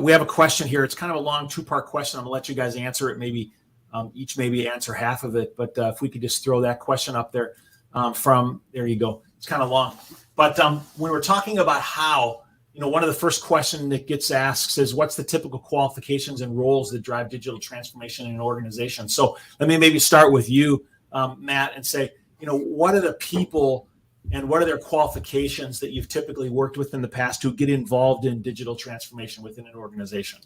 We have a question here. It's kind of a long 2-part question. I'm gonna let you guys answer it. Maybe each answer half of it. But if we could just throw that question up there, there you go. It's kind of long. But when we're talking about how, one of the first questions that gets asked is, what's the typical qualifications and roles that drive digital transformation in an organization? So let me maybe start with you, Matt, and say, what are the people and what are their qualifications that you've typically worked with in the past who get involved in digital transformation within an organization?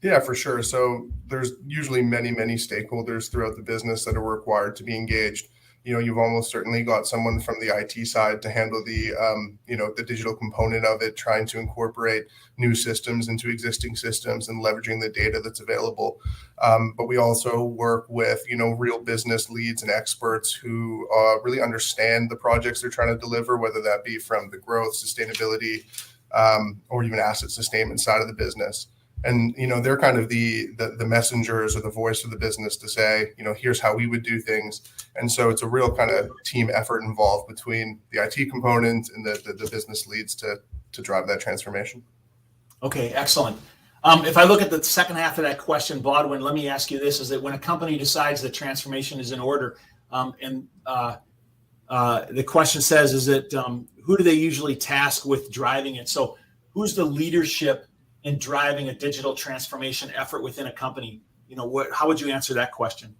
Yeah, for sure. So there's usually many, many stakeholders throughout the business that are required to be engaged. You've almost certainly got someone from the IT side to handle the, the digital component of it, trying to incorporate new systems into existing systems and leveraging the data that's available. But we also work with, real business leads and experts who really understand the projects they're trying to deliver, whether that be from the growth, sustainability, or even asset sustainment side of the business. And, they're kind of the messengers or the voice of the business to say, here's how we would do things. And so it's a real kind of team effort involved between the IT component and the business leads to drive that transformation. Okay, excellent. If I look at the second half of that question, Bodwin, let me ask you this, is that when a company decides that transformation is in order, and the question says, is that who do they usually task with driving it? So who's the leadership in driving a digital transformation effort within a company? How would you answer that question?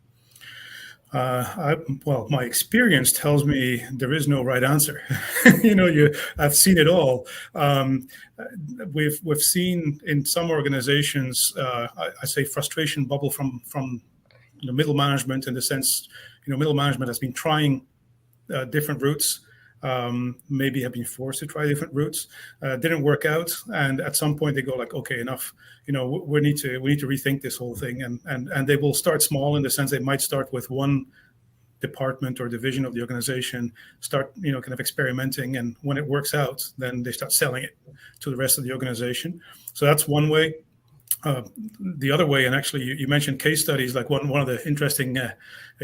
Well, my experience tells me there is no right answer. I've seen it all. We've seen in some organizations, I say frustration bubble from middle management, in the sense, middle management has been trying different routes. maybe have been forced to try different routes, didn't work out, and at some point they go like, okay, enough. We need to rethink this whole thing, and they will start small in the sense they might start with one department or division of the organization, start kind of experimenting, and when it works out, then they start selling it to the rest of the organization. So that's one way. The other way, and actually you mentioned case studies, like one of the interesting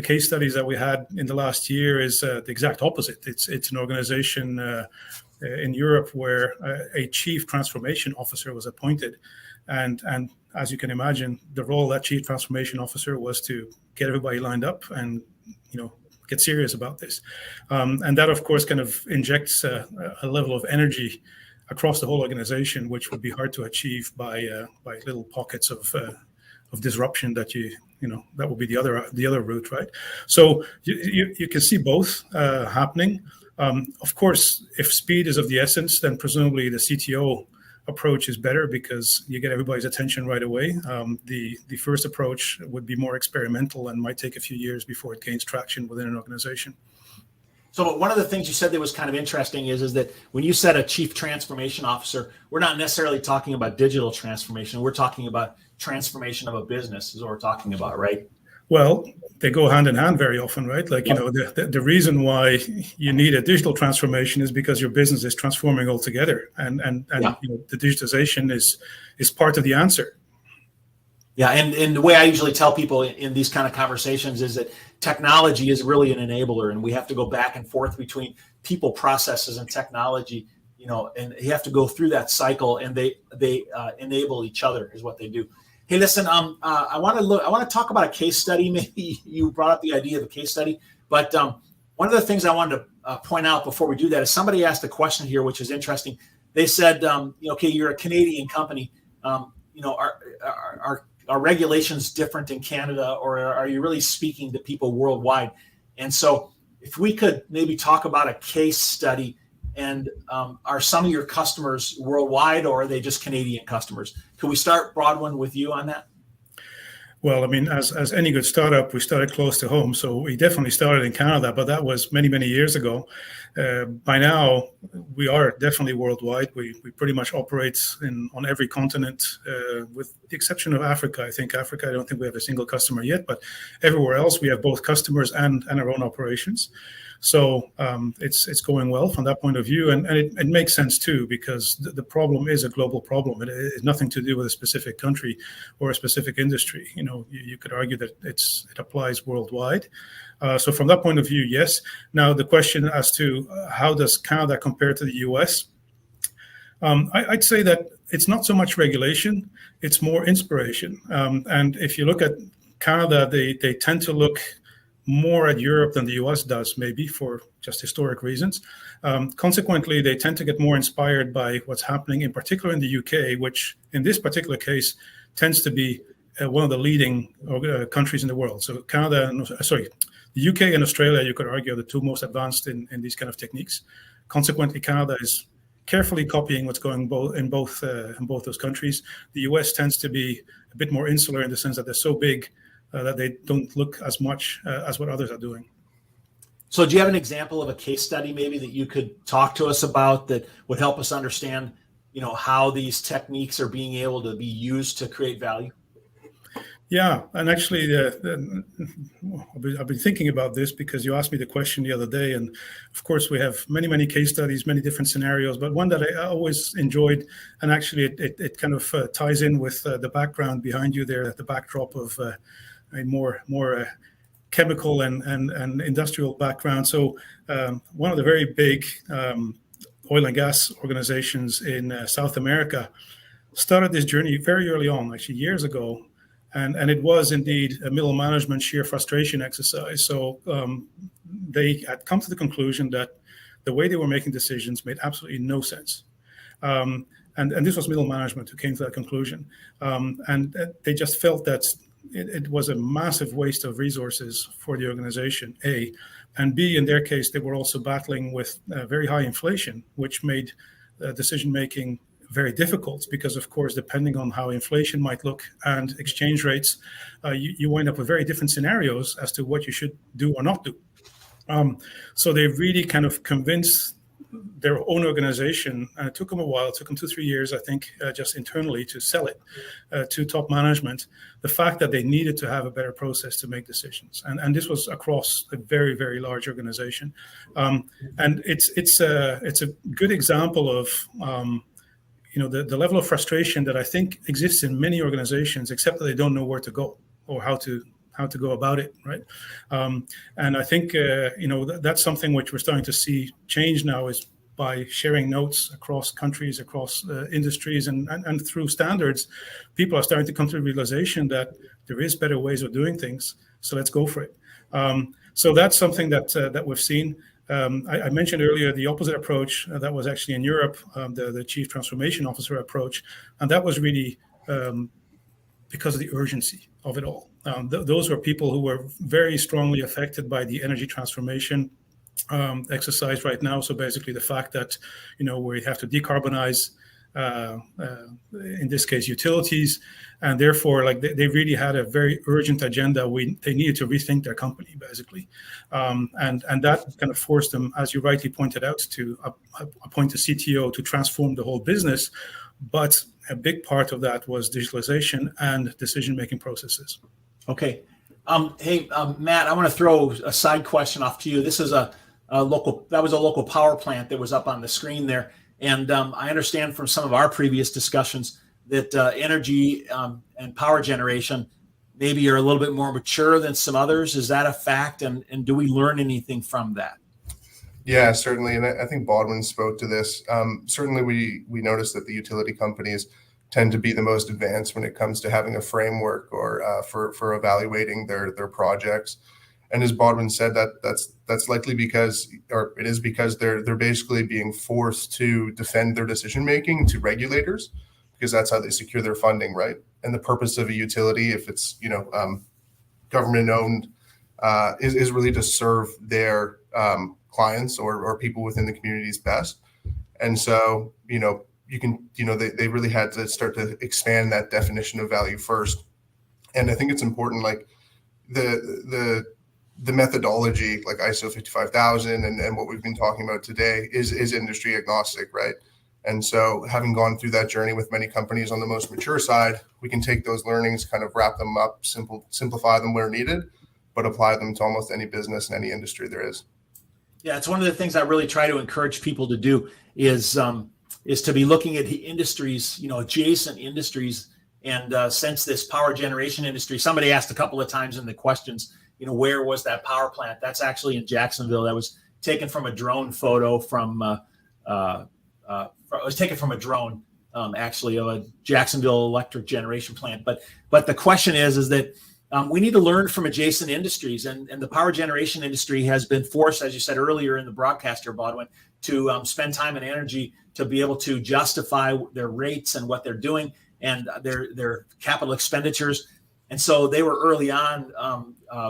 case studies that we had in the last year is the exact opposite. It's an organization in Europe where a chief transformation officer was appointed, and as you can imagine, the role of that chief transformation officer was to get everybody lined up and get serious about this, and that of course kind of injects a level of energy across the whole organization, which would be hard to achieve by little pockets of disruption that that would be the other route, right? So you can see both happening. Of course, if speed is of the essence, then presumably the CTO approach is better because you get everybody's attention right away. The first approach would be more experimental and might take a few years before it gains traction within an organization. So one of the things you said that was kind of interesting is that when you said a chief transformation officer, we're not necessarily talking about digital transformation. We're talking about transformation of a business is what we're talking about, right? Well, they go hand in hand very often, right? Like, the reason why you need a digital transformation is because your business is transforming altogether. And the digitization is part of the answer. Yeah, and the way I usually tell people in these kind of conversations is that technology is really an enabler, and we have to go back and forth between people, processes, and technology. And you have to go through that cycle, and they enable each other is what they do. Hey, listen, I want to talk about a case study. Maybe you brought up the idea of a case study, but one of the things I wanted to point out before we do that is somebody asked a question here, which is interesting. They said, okay, you're a Canadian company. Are regulations different in Canada, or are you really speaking to people worldwide? And so if we could maybe talk about a case study, and are some of your customers worldwide, or are they just Canadian customers? Could we start, Brodwin, with you on that? Well, I mean, as any good startup, we started close to home. So we definitely started in Canada, but that was many, many years ago. By now, we are definitely worldwide. We pretty much operate on every continent, with the exception of Africa. I don't think we have a single customer yet, but everywhere else we have both customers and our own operations. So it's going well from that point of view, and it makes sense too, because the problem is a global problem. It has nothing to do with a specific country or a specific industry. You could argue that it applies worldwide. So from that point of view, yes. Now the question as to how does Canada compare to the US? I'd say that it's not so much regulation; it's more inspiration. And if you look at Canada, they tend to look more at Europe than the US does, maybe for just historic reasons. Consequently, they tend to get more inspired by what's happening, in particular in the UK, which in this particular case tends to be one of the leading countries in the world. So the UK and Australia, you could argue, are the two most advanced in these kind of techniques. Consequently, Canada is carefully copying what's going in both those countries. The US tends to be a bit more insular in the sense that they're so big that they don't look as much as what others are doing. So do you have an example of a case study maybe that you could talk to us about that would help us understand, how these techniques are being able to be used to create value? Yeah, and actually, I've been thinking about this because you asked me the question the other day, and of course we have many, many case studies, many different scenarios, but one that I always enjoyed, and actually it kind of ties in with the background behind you there, the backdrop of a more chemical and industrial background. So one of the very big oil and gas organizations in South America started this journey very early on, actually years ago. And it was indeed a middle management sheer frustration exercise. So they had come to the conclusion that the way they were making decisions made absolutely no sense. And this was middle management who came to that conclusion. And they just felt that it was a massive waste of resources for the organization, A. And B, in their case, they were also battling with very high inflation, which made decision-making very difficult because, of course, depending on how inflation might look and exchange rates, you wind up with very different scenarios as to what you should do or not do. So they really kind of convinced their own organization, and it took them a while. It took them 2-3 years, I think, just internally to sell it to top management. The fact that they needed to have a better process to make decisions, and this was across a very, very large organization, and it's a good example of the level of frustration that I think exists in many organizations, except that they don't know where to go or how to go about it, right? And I think that's something which we're starting to see change now, is by sharing notes across countries, across industries, and through standards, people are starting to come to the realization that there is better ways of doing things. So let's go for it. So that's something that we've seen. I mentioned earlier the opposite approach that was actually in Europe, the Chief Transformation Officer approach, and that was really because of the urgency of it all. Those were people who were very strongly affected by the energy transformation exercise right now. So basically the fact that, we have to decarbonize, in this case, utilities, and therefore they really had a very urgent agenda. They needed to rethink their company, basically. And that kind of forced them, as you rightly pointed out, to appoint a CTO to transform the whole business. But a big part of that was digitalization and decision-making processes. Okay. Hey, Matt, I want to throw a side question off to you. This is a local power plant that was up on the screen there. And I understand from some of our previous discussions that energy and power generation maybe are a little bit more mature than some others. Is that a fact? And do we learn anything from that? Yeah, certainly. And I think Baldwin spoke to this. Certainly, we noticed that the utility companies tend to be the most advanced when it comes to having a framework or for evaluating their projects. And as Baldwin said, that's likely because they're basically being forced to defend their decision making to regulators, because that's how they secure their funding, right? And the purpose of a utility, if it's government owned, is really to serve their clients or people within the communities best. And so they really had to start to expand that definition of value first. And I think it's important, like the methodology, like ISO 55000 and what we've been talking about today is industry agnostic, right? And so having gone through that journey with many companies on the most mature side, we can take those learnings, kind of wrap them up, simplify them where needed, but apply them to almost any business and any industry there is. Yeah, it's one of the things I really try to encourage people to do is to be looking at industries, adjacent industries. And since this power generation industry, somebody asked a couple of times in the questions, where was that power plant? That's actually in Jacksonville. That was taken from a drone photo it was taken from a drone, actually, of a Jacksonville electric generation plant. But the question is that we need to learn from adjacent industries, and the power generation industry has been forced, as you said earlier in the broadcast here, Baldwin, to spend time and energy to be able to justify their rates and what they're doing and their capital expenditures. And so they were early on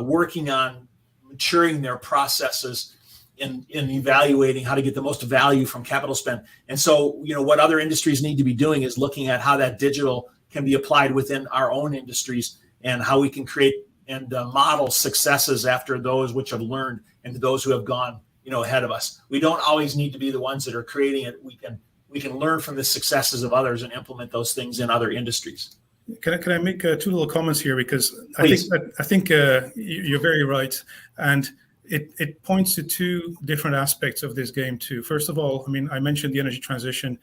working on maturing their processes in evaluating how to get the most value from capital spend. And so, what other industries need to be doing is looking at how that digital can be applied within our own industries and how we can create and model successes after those which have learned and to those who have gone, ahead of us. We don't always need to be the ones that are creating it. We can learn from the successes of others and implement those things in other industries. Can I make two little comments here? Because Please. I think you're very right. And it points to two different aspects of this game too. First of all, I mentioned the energy transition,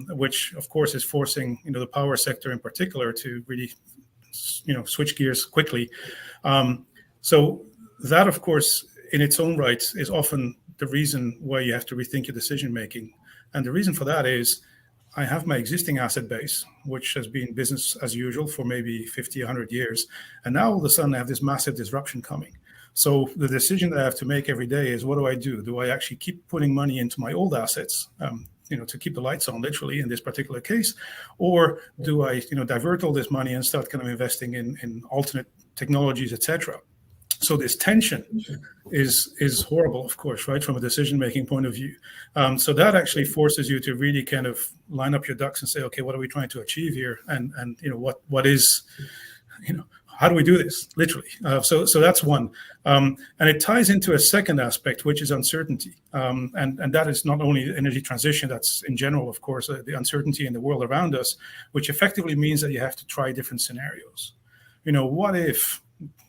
which of course is forcing the power sector in particular to really switch gears quickly. So that, of course, in its own right, is often the reason why you have to rethink your decision making. And the reason for that is I have my existing asset base, which has been business as usual for maybe 50, 100 years. And now all of a sudden I have this massive disruption coming. So the decision that I have to make every day is, what do I do? Do I actually keep putting money into my old assets, to keep the lights on, literally in this particular case? Or do I, divert all this money and start kind of investing in alternate technologies, etc.? So this tension is horrible, of course, right, from a decision-making point of view. So that actually forces you to really kind of line up your ducks and say, okay, what are we trying to achieve here? And what is, how do we do this? Literally. So that's one. And it ties into a second aspect, which is uncertainty. And that is not only energy transition, that's in general, of course, the uncertainty in the world around us, which effectively means that you have to try different scenarios. What if,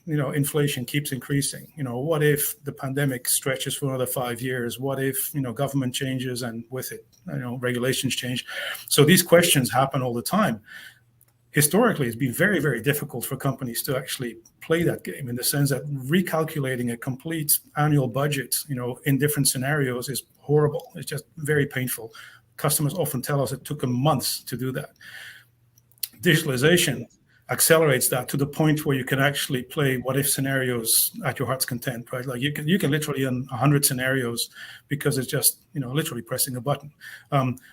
inflation keeps increasing? What if the pandemic stretches for another 5 years? What if, government changes and with it, regulations change? So these questions happen all the time. Historically, it's been very, very difficult for companies to actually play that game, in the sense that recalculating a complete annual budget, in different scenarios is horrible. It's just very painful. Customers often tell us it took them months to do that. Digitalization accelerates that to the point where you can actually play what if scenarios at your heart's content, right? Like you can literally run 100 scenarios, because it's just, literally pressing a button.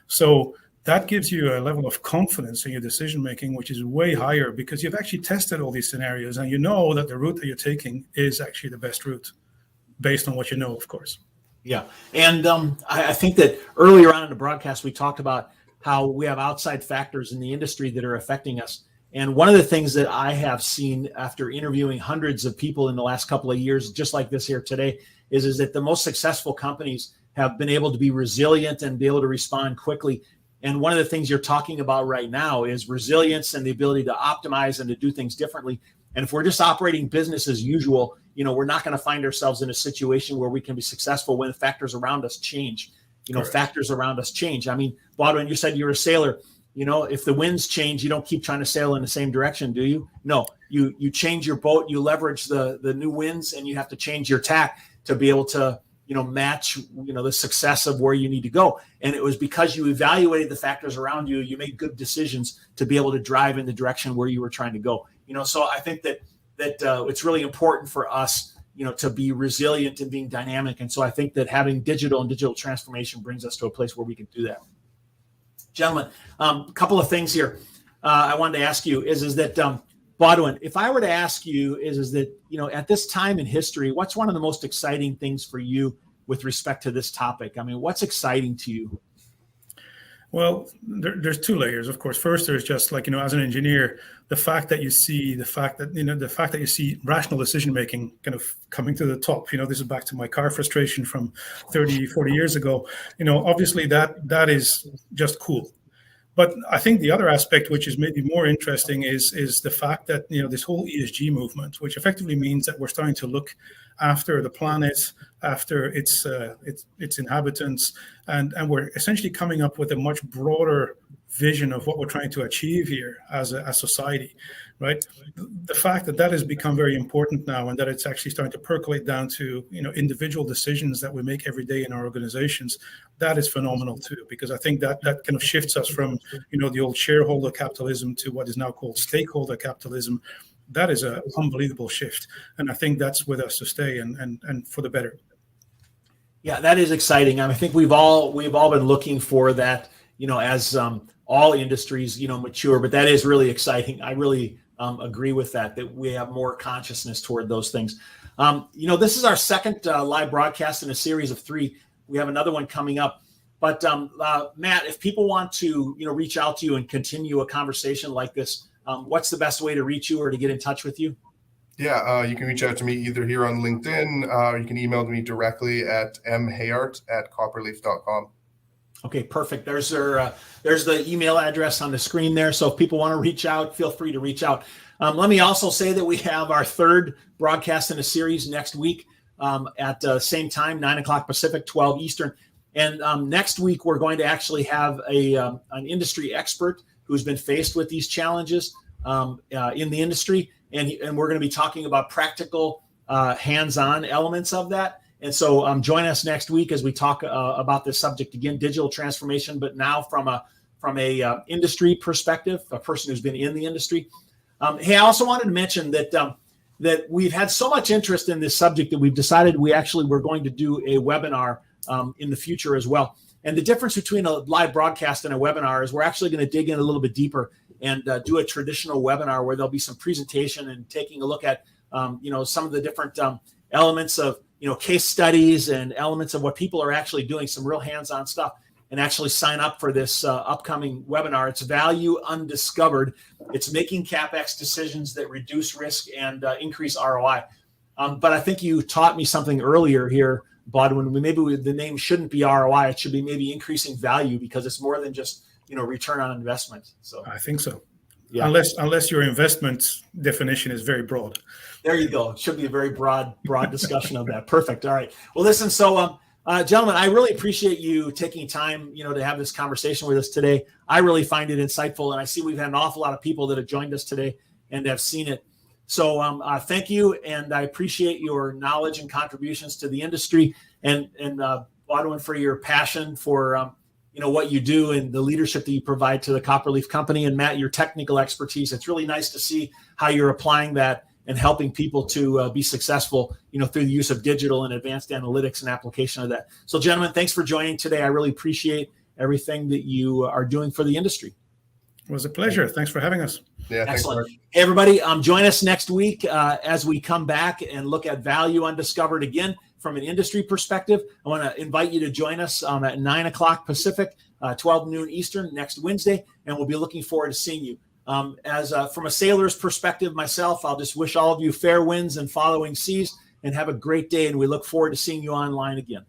So that gives you a level of confidence in your decision making, which is way higher, because you've actually tested all these scenarios and you know that the route that you're taking is actually the best route, based on what you know, of course. Yeah. And I think that earlier on in the broadcast, we talked about how we have outside factors in the industry that are affecting us. And one of the things that I have seen after interviewing hundreds of people in the last couple of years, just like this here today, is that the most successful companies have been able to be resilient and be able to respond quickly. And one of the things you're talking about right now is resilience and the ability to optimize and to do things differently. And if we're just operating business as usual, we're not going to find ourselves in a situation where we can be successful when factors around us change. Factors around us change. I mean, Baudouin, you said you're a sailor. If the winds change, you don't keep trying to sail in the same direction, do you? No, you change your boat, you leverage the new winds, and you have to change your tack to be able to match, the success of where you need to go. And it was because you evaluated the factors around you, you made good decisions to be able to drive in the direction where you were trying to go. So I think that it's really important for us, to be resilient and being dynamic. And so I think that having digital transformation brings us to a place where we can do that. Gentlemen, a couple of things here I wanted to ask you is that, Baudouin, if I were to ask you is that, at this time in history, what's one of the most exciting things for you with respect to this topic? I mean, what's exciting to you? Well, there's two layers, of course. First, there's just like, as an engineer, the fact that you see rational decision making kind of coming to the top. This is back to my car frustration from 30, 40 years ago. Obviously that is just cool. But I think the other aspect, which is maybe more interesting, is the fact that this whole ESG movement, which effectively means that we're starting to look after the planet, after its inhabitants, and we're essentially coming up with a much broader vision of what we're trying to achieve here as a society, right? The fact that has become very important now, and that it's actually starting to percolate down to individual decisions that we make every day in our organizations, that is phenomenal too, because I think that kind of shifts us from the old shareholder capitalism to what is now called stakeholder capitalism. That is an unbelievable shift, and I think that's with us to stay, and for the better. Yeah, that is exciting. I think we've all been looking for that, as all industries, mature. But that is really exciting. I really agree with that we have more consciousness toward those things. This is our second live broadcast in a series of 3. We have another one coming up. But Matt, if people want to, reach out to you and continue a conversation like this, what's the best way to reach you or to get in touch with you? Yeah, you can reach out to me either here on LinkedIn, or you can email me directly at mhayart@copperleaf.com. Okay, perfect. There's the email address on the screen there. So if people want to reach out, feel free to reach out. Let me also say that we have our third broadcast in a series next week at the same time, 9 o'clock Pacific, 12 Eastern. And next week, we're going to actually have an industry expert who's been faced with these challenges in the industry. And we're going to be talking about practical, hands-on elements of that. And so join us next week as we talk about this subject again, digital transformation, but now from a industry perspective, a person who's been in the industry. Hey, I also wanted to mention that we've had so much interest in this subject that we've decided we're going to do a webinar in the future as well. And the difference between a live broadcast and a webinar is we're actually going to dig in a little bit deeper and do a traditional webinar where there'll be some presentation and taking a look at some of the different elements of case studies and elements of what people are actually doing, some real hands-on stuff. and actually sign up for this upcoming webinar. It's Value Undiscovered. It's making CapEx decisions that reduce risk and increase ROI. But I think you taught me something earlier here, Bud, when the name shouldn't be ROI. It should be maybe increasing value, because it's more than just, return on investment. So I think so. Yeah. Unless your investment definition is very broad. There you go. It should be a very broad discussion of that. Perfect. All right. Well, listen, so gentlemen, I really appreciate you taking time, to have this conversation with us today. I really find it insightful, and I see we've had an awful lot of people that have joined us today and have seen it. So thank you, and I appreciate your knowledge and contributions to the industry, and Baudouin, for your passion for what you do and the leadership that you provide to the Copperleaf Company, and Matt, your technical expertise. It's really nice to see how you're applying that and helping people to be successful, through the use of digital and advanced analytics and application of that. So, gentlemen, thanks for joining today. I really appreciate everything that you are doing for the industry. It was a pleasure. Thanks for having us. Yeah, excellent. Hey, everybody, join us next week as we come back and look at Value Undiscovered again from an industry perspective. I want to invite you to join us at 9 o'clock Pacific, 12 noon Eastern next Wednesday, and we'll be looking forward to seeing you. From a sailor's perspective myself, I'll just wish all of you fair winds and following seas, and have a great day, and we look forward to seeing you online again.